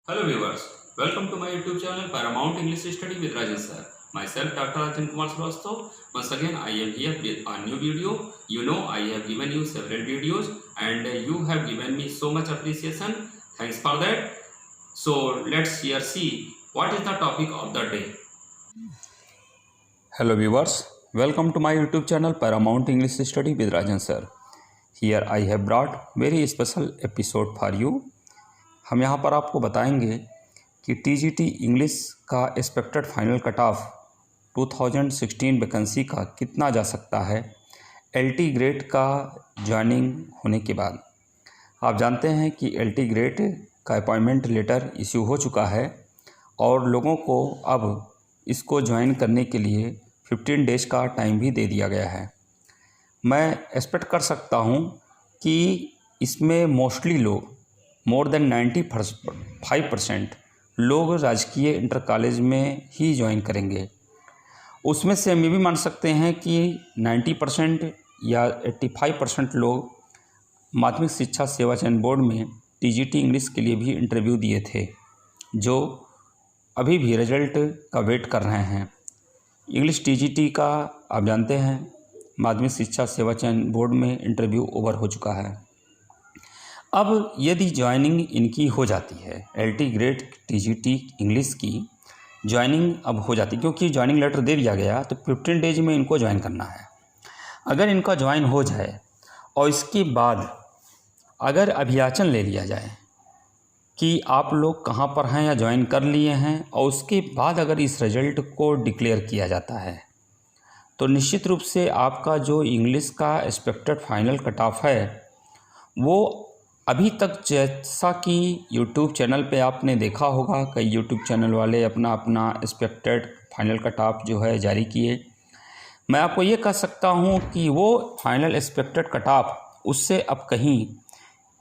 Hello viewers, welcome to my YouTube channel Paramount English Study with Rajan sir. Myself Dr. Rajan Kumar Srivastava. Once again I am here with a new video. You know I have given you several videos and you have given me so much appreciation. Thanks for that. So let's here see what is the topic of the day. Hello viewers, welcome to my YouTube channel Paramount English Study with Rajan sir. Here I have brought very special episode for you. हम यहाँ पर आपको बताएंगे कि TGT English का expected final cut off 2016 vacancy का कितना जा सकता है LT ग्रेड का ज्वाइनिंग होने के बाद। आप जानते हैं कि LT ग्रेड का अपॉइंटमेंट लेटर इश्यू हो चुका है और लोगों को अब इसको ज्वाइन करने के लिए 15 डेज का टाइम भी दे दिया गया है। मैं एक्सपेक्ट कर सकता हूँ कि इसमें मोस्टली लोग मोर देन 95% लोग राजकीय इंटर कॉलेज में ही ज्वाइन करेंगे। उसमें से हम ये भी मान सकते हैं कि 90% या 85% लोग माध्यमिक शिक्षा सेवा चयन बोर्ड में TGT इंग्लिश के लिए भी इंटरव्यू दिए थे, जो अभी भी रिजल्ट का वेट कर रहे हैं। इंग्लिश TGT का आप जानते हैं माध्यमिक शिक्षा सेवा चयन बोर्ड में इंटरव्यू ओवर हो चुका है। अब यदि ज्वाइनिंग इनकी हो जाती है LT ग्रेड TGT इंग्लिश की ज्वाइनिंग अब हो जाती है, क्योंकि ज्वाइनिंग लेटर दे दिया गया तो 15 डेज में इनको ज्वाइन करना है। अगर इनका ज्वाइन हो जाए और इसके बाद अगर अभियाचन ले लिया जाए कि आप लोग कहाँ पर हैं या ज्वाइन कर लिए हैं, और उसके बाद अगर इस रिज़ल्ट को डिक्लेयर किया जाता है तो निश्चित रूप से आपका जो इंग्लिश का एक्सपेक्टेड फाइनल कट ऑफ है वो अभी तक जैसा कि YouTube चैनल पे आपने देखा होगा, कई YouTube चैनल वाले अपना अपना एक्सपेक्टेड फाइनल कट ऑफ जो है जारी किए। मैं आपको ये कह सकता हूँ कि वो फाइनल एक्सपेक्टेड कट ऑफ उससे अब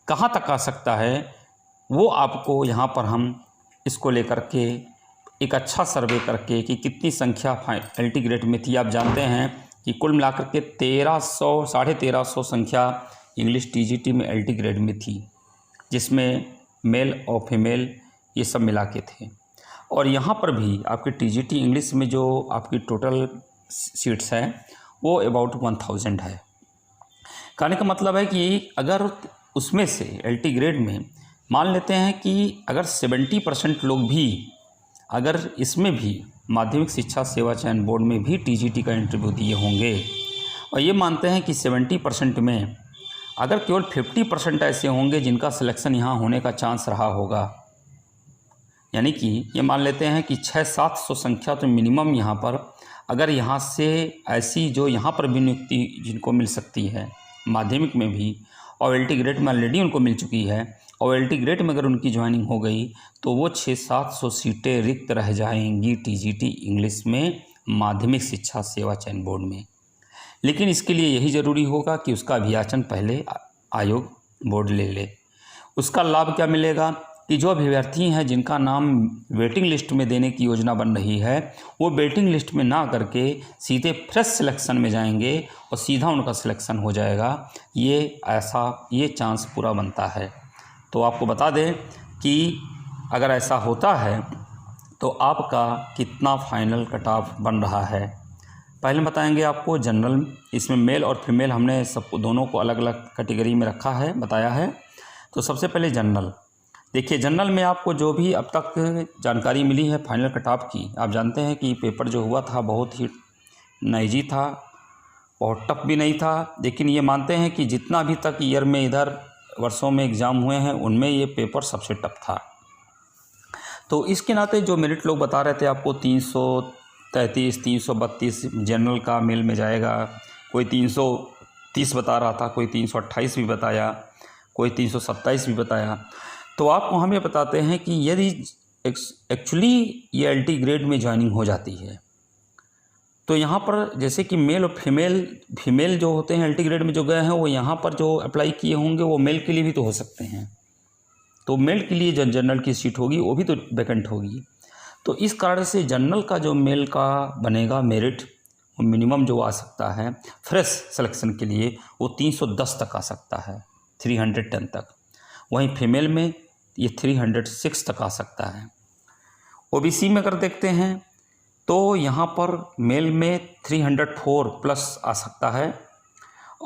कहाँ तक आ सकता है, वो आपको यहाँ पर हम इसको लेकर के एक अच्छा सर्वे करके कि कितनी संख्या LT ग्रेड में थी। आप जानते हैं कि कुल मिलाकर के 1300 संख्या इंग्लिश TGT में LT ग्रेड में थी, जिसमें मेल और फीमेल ये सब मिला के थे। और यहाँ पर भी आपके TGT इंग्लिश में जो आपकी टोटल सीट्स हैं वो अबाउट 1000 है। कहने का मतलब है कि अगर उसमें से LT ग्रेड में मान लेते हैं कि अगर 70% लोग भी अगर इसमें भी माध्यमिक शिक्षा सेवा चयन बोर्ड में भी TGT का इंटरव्यू दिए होंगे, और ये मानते हैं कि 70% में अगर केवल 50% ऐसे होंगे जिनका सिलेक्शन यहाँ होने का चांस रहा होगा, यानी कि ये मान लेते हैं कि 600-700 संख्या तो मिनिमम यहाँ पर अगर यहाँ से ऐसी जो यहाँ पर भी नियुक्ति जिनको मिल सकती है माध्यमिक में भी, और LT ग्रेड में ऑलरेडी उनको मिल चुकी है, और LT ग्रेड में अगर उनकी ज्वाइनिंग हो गई तो वो 600-700 सीटें रिक्त रह जाएंगी TGT इंग्लिश में माध्यमिक शिक्षा सेवा चयन बोर्ड में। लेकिन इसके लिए यही ज़रूरी होगा कि उसका अभियाचन पहले आयोग बोर्ड ले ले। उसका लाभ क्या मिलेगा कि जो अभ्यर्थी हैं जिनका नाम वेटिंग लिस्ट में देने की योजना बन रही है, वो वेटिंग लिस्ट में ना करके सीधे फ्रेश सिलेक्शन में जाएंगे और सीधा उनका सिलेक्शन हो जाएगा। ये चांस पूरा बनता है। तो आपको बता दें कि अगर ऐसा होता है तो आपका कितना फाइनल कट ऑफ बन रहा है। पहले बताएंगे आपको जनरल, इसमें मेल और फीमेल हमने सबको दोनों को अलग अलग कैटेगरी में रखा है, बताया है। तो सबसे पहले जनरल देखिए, जनरल में आपको जो भी अब तक जानकारी मिली है फाइनल कट ऑफ की, आप जानते हैं कि पेपर जो हुआ था बहुत ही नाइजी था, बहुत टफ भी नहीं था। लेकिन ये मानते हैं कि जितना भी तक ईयर में इधर वर्षों में एग्ज़ाम हुए हैं उनमें ये पेपर सबसे टफ था। तो इसके नाते जो मेरिट लोग बता रहे थे आपको 333, 332 जनरल का मेल में जाएगा, कोई 330 बता रहा था, कोई 328 भी बताया, कोई 327 भी बताया। तो आपको हम ये बताते हैं कि यदि एक्चुअली ये LT ग्रेड में ज्वाइनिंग हो जाती है तो यहाँ पर जैसे कि मेल और फीमेल जो होते हैं LT ग्रेड में जो गए हैं वो यहाँ पर जो अप्लाई किए होंगे वो मेल के लिए भी तो हो सकते हैं। तो मेल के लिए जो जनरल की सीट होगी वो भी तो वैकेंट होगी। तो इस कारण से जनरल का जो मेल का बनेगा मेरिट, वो मिनिमम जो आ सकता है फ्रेश सिलेक्शन के लिए वो 310 तक आ सकता है, 310 तक। वहीं फीमेल में ये 306 तक आ सकता है। ओबीसी में अगर देखते हैं तो यहाँ पर मेल में 304 प्लस आ सकता है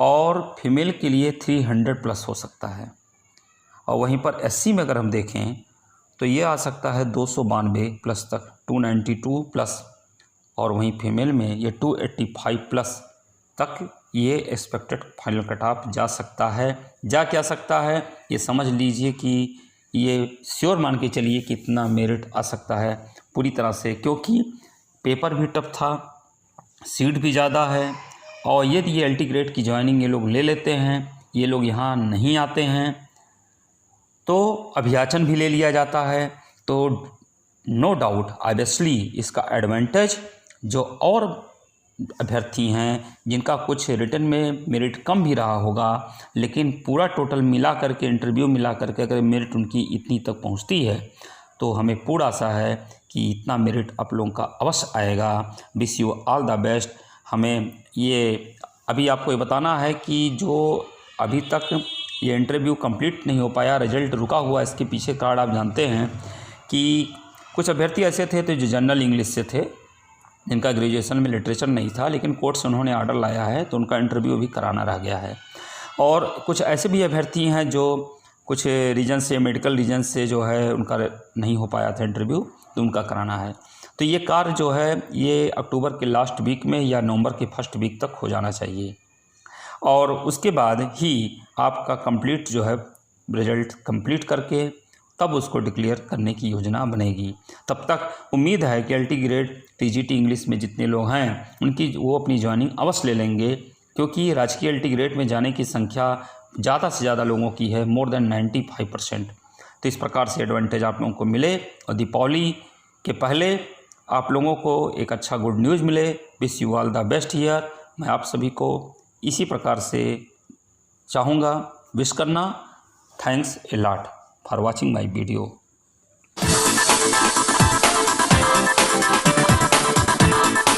और फीमेल के लिए 300 प्लस हो सकता है। और वहीं पर एससी में अगर हम देखें तो ये आ सकता है 292 प्लस तक, 292 प्लस, और वहीं फीमेल में ये 285 प्लस तक ये एक्सपेक्टेड फाइनल कट ऑफ जा सकता है। जा क्या सकता है ये समझ लीजिए कि ये श्योर मान के चलिए कितना मेरिट आ सकता है पूरी तरह से, क्योंकि पेपर भी टफ था, सीट भी ज़्यादा है, और यदि ये एलटी ग्रेड की ज्वाइनिंग ये लोग ले लेते हैं, ये लोग यहाँ नहीं आते हैं तो अभियाचन भी ले लिया जाता है। तो नो डाउट ऑब्वियसली इसका एडवांटेज जो और अभ्यर्थी हैं जिनका कुछ रिटर्न में मेरिट कम भी रहा होगा, लेकिन पूरा टोटल मिला करके, इंटरव्यू मिला करके अगर मेरिट उनकी इतनी तक पहुंचती है तो हमें पूरा आशा है कि इतना मेरिट आप लोगों का अवश्य आएगा। Wish you all the best. हमें ये अभी आपको ये बताना है कि जो अभी तक ये इंटरव्यू कंप्लीट नहीं हो पाया, रिजल्ट रुका हुआ, इसके पीछे कारण आप जानते हैं कि कुछ अभ्यर्थी ऐसे थे तो जो जनरल इंग्लिश से थे, जिनका ग्रेजुएशन में लिटरेचर नहीं था, लेकिन कोर्ट से उन्होंने ऑर्डर लाया है तो उनका इंटरव्यू भी कराना रह गया है। और कुछ ऐसे भी अभ्यर्थी हैं जो कुछ रीजन से, मेडिकल रीजन से जो है उनका नहीं हो पाया था इंटरव्यू, तो उनका कराना है। तो ये कार्य जो है ये अक्टूबर के लास्ट वीक में या नवंबर के फर्स्ट वीक तक हो जाना चाहिए, और उसके बाद ही आपका कंप्लीट जो है रिजल्ट कंप्लीट करके तब उसको डिक्लेयर करने की योजना बनेगी। तब तक उम्मीद है कि एलटी ग्रेड टीजीटी इंग्लिश में जितने लोग हैं उनकी वो अपनी ज्वाइनिंग अवश्य ले लेंगे, क्योंकि राजकीय एलटी ग्रेड में जाने की संख्या ज़्यादा से ज़्यादा लोगों की है, मोर देन 95%। तो इस प्रकार से एडवांटेज आप लोगों को मिले और दीपावली के पहले आप लोगों को एक अच्छा गुड न्यूज़ मिले। Wish you all the best here. मैं आप सभी को इसी प्रकार से चाहूँगा विश करना। Thanks a lot for watching my video.